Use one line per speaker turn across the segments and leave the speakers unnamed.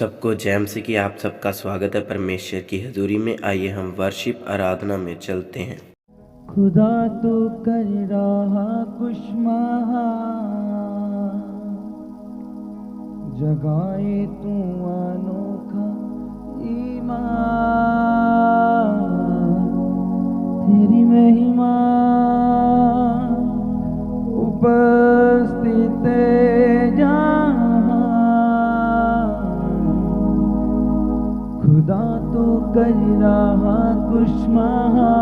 सबको जैम से कि आप सबका स्वागत है परमेश्वर की हजूरी में। आइए हम वर्शिप आराधना में चलते हैं।
खुदा तू कर रहा कुछ महा, जगाए तू अनोखा ईमान। तेरी महिमा उपस्थित जहाँ, खुदा तू कर रहा कुछ महा,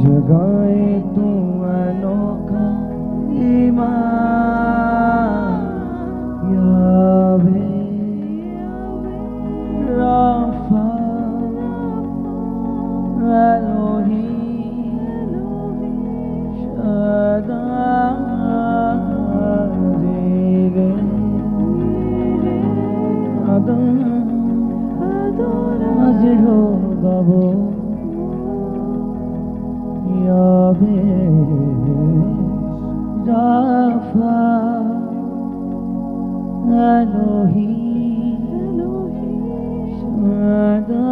जगाए तू अनोखा ईमान। यावे राफा एलोही शदा रे हाजिर होगा वो यावे राफा एलोही शदा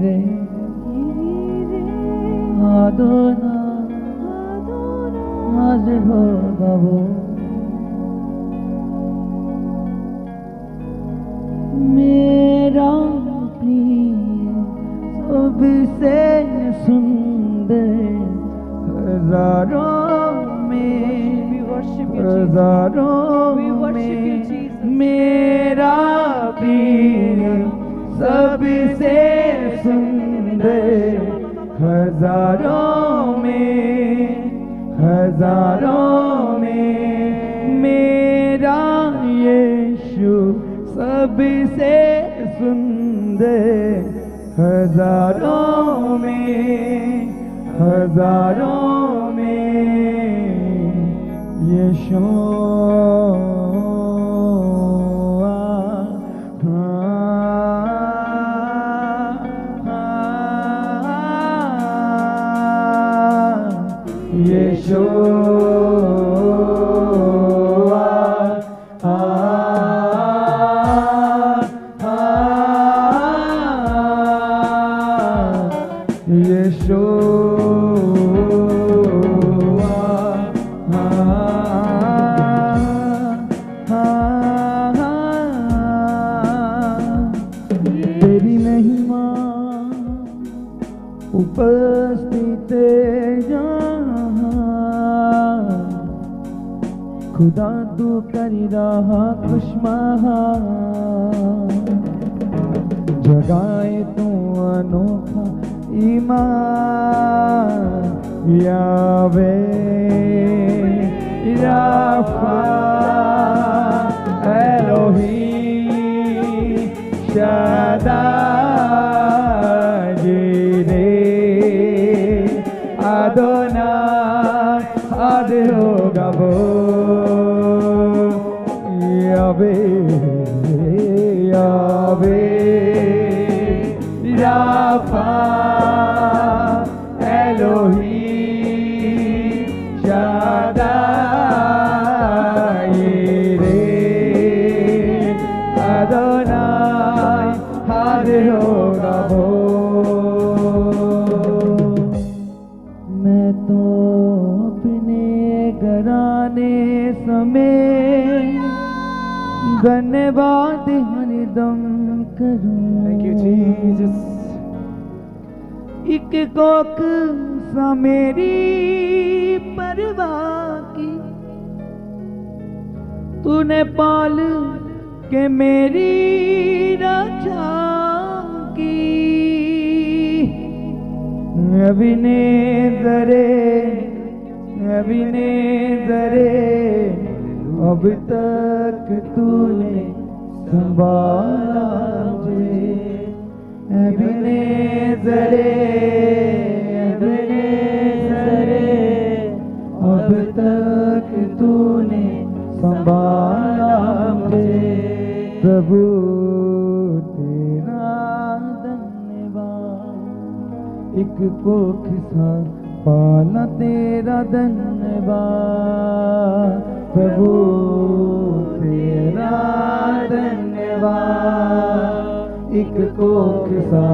रे आदोना हाजिर होगा वो। मेरा प्रिय सबसे सुंदर हजारों में, हजारों में मेरा प्रिय सबसे सुंदर हजारों में, हजारों में मेरा यीशु सबसे सुंदर हजारों में, हजारों में यीशु तेरी महिमा उपस्थित जहाँ, खुदा तू कर रहा कुछ महा, जगाए तू अनोखा ईमान। यावे राफा एलोही शदा रे आदोना आद होगा वो। यावे यावे राफा एलोही शदा रे अदोनाई हाजिर होगा वो। मैं तो अपने घराने समेत धन्यवाद हरदम करूं।
Thank you, Jesus.
एक कोक सा मेरी परवाह की, तूने पाल के मेरी रक्षा की। अभी ने जरे अब तक तूने संभाला मुझे। अभी ने जरे अब तक तूने संभाला मुझे। प्रभु तेरा धन्यवाद, एक कोख सा पाला तेरा धन्यवाद। प्रभु तेरा धन्यवाद, एक कोख सा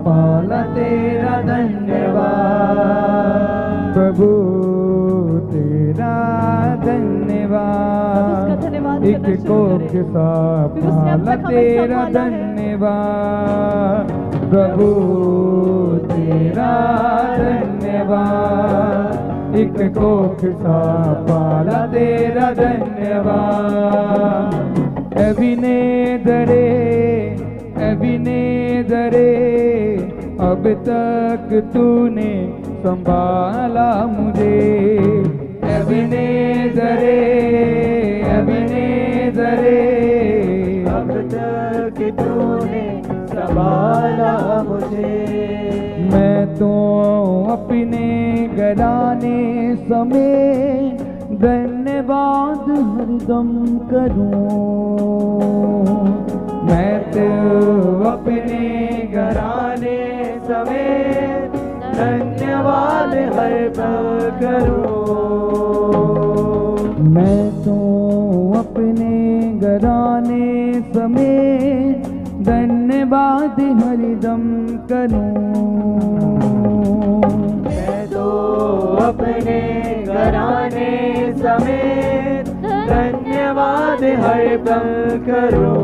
पाला तेरा धन्यवाद, प्रभु तेरा धन्यवाद, एक कोख सा पाला तेरा धन्यवाद, प्रभु तेरा धन्यवाद, एक कोख सा पाला तेरा धन्यवाद। एबीनेज़रे अब तक तूने संभाला मुझे, एबीनेज़रे अब तक तूने संभाला मुझे। मैं तो अपने घराने समेत धन्यवाद हरदम करूं, मैं तो अपने घराने समेत धन्यवाद हरदम करूं, मैं तो अपने घराने समेत धन्यवाद हरदम करूं, मैं तो अपने घराने समेत धन्यवाद हरदम करूं।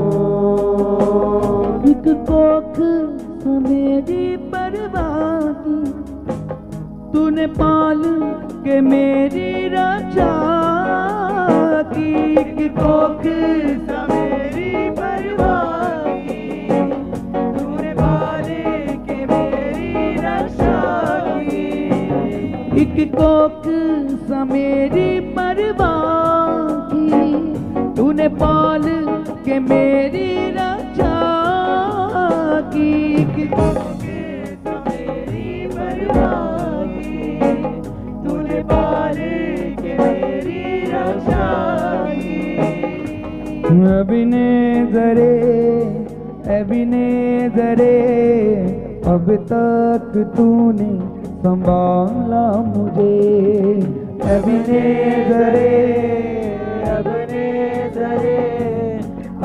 एक कोख मेरी परवाह की तूने पाल के मेरी रक्षा की, एक कोख मेरी परवाह की तूने पाल के मेरी रक्षा की, एक कोख मेरी परवाह की तूने पाल के मेरी रक्षा की, एक कोख मेरी परवाह की तूने पाल के मेरी रक्षा की। एबीनेज़रे अब तक तूने संभाला मुझे, एबीनेज़रे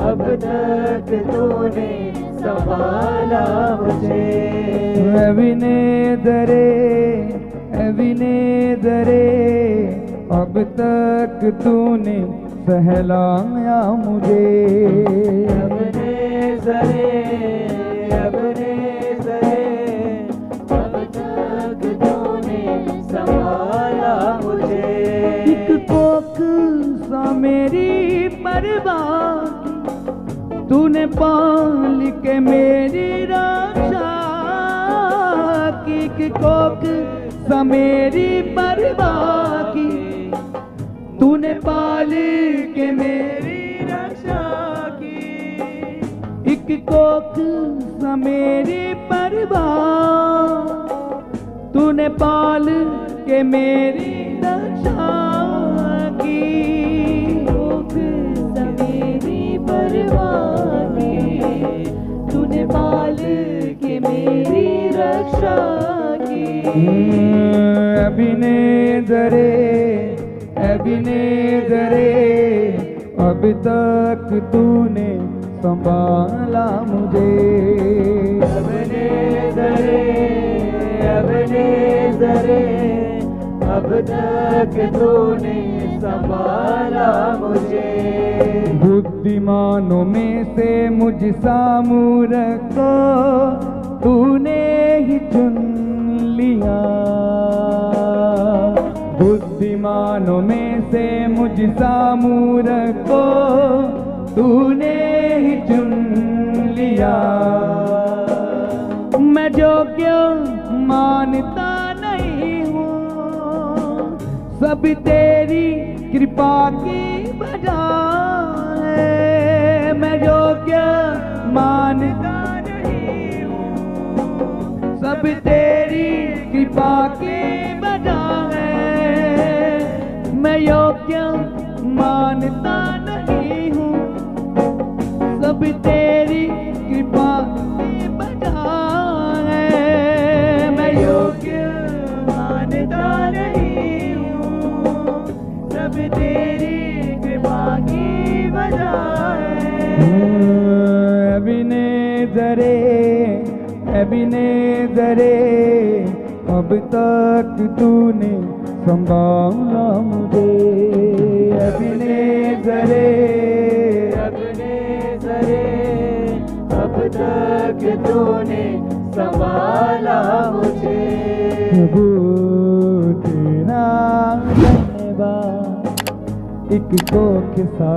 अब तक तूने संभाला मुझे, एबीनेज़रे अब तक तूने सहलाया मुझे, एबीनेज़रे अब तक तूने संभाला मुझे। एक कोख सा मेरी परवाह तूने पाल के मेरी रक्षा की, एक कोख सा मेरी परवाह की तूने पाल के मेरी रक्षा की, एक कोख सा मेरी परवाह तूने पाल के मेरी रक्षा की, कोख सा मेरी परवाह की तूने पाल के मेरी रक्षा की। एबीनेज़रे अब तक तूने संभाला मुझे, एबीनेज़रे अब तक तूने संभाला मुझे। बुद्धिमानों में से मुझसा मूर्ख को तूने ही चुन लिया, बुद्धिमानों में से मुझसा मूर्ख को तूने ही चुन लिया। मैं योग्य मानता नहीं हूँ, सब तेरी कृपा की वजह है, मैं योग्य मानता नहीं हूँ, सब तेरी कृपा की वजह है, मैं योग्य मानता नहीं हूँ, सब तेरी कृपा की वजह है, मैं योग्य मानता नहीं हूँ, सब तेरी एबिनेज़र अब तक तूने संभाला मुझे। एबिनेज़र अब तक तूने संभाला मुझे। प्रभु तेरा धन्यवाद, एक कोख सा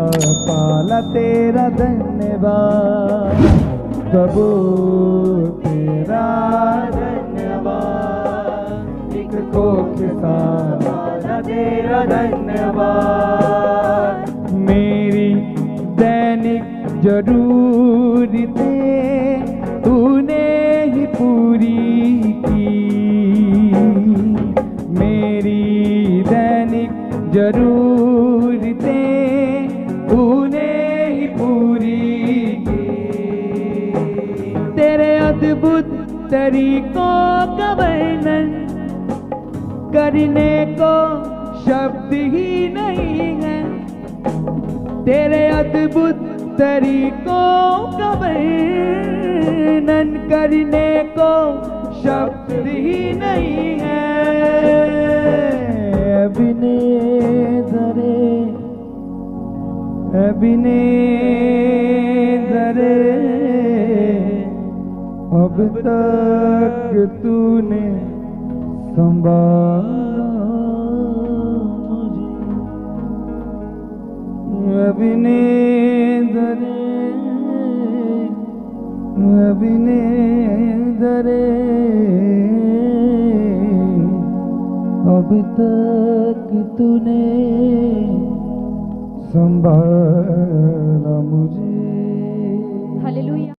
पाला तेरा धन्यवाद। प्रभु तेरा धन्यवाद, एक कोख सा पाला तेरा धन्यवाद। मेरी दैनिक जरूरतें तूने ही पूरी की। मेरी दैनिक जरूरतें तूने ही पूरी की। तेरे अद्भुत तरीकों का वर्णन करने को शब्द ही नहीं है। तेरे अद्भुत तरीकों का वर्णन करने को शब्द ही नहीं है। एबिनेज़र अब तक तूने संभाला मुझे। एबिनेज़र अब तक तूने संभाला मुझे।
हालेलुया।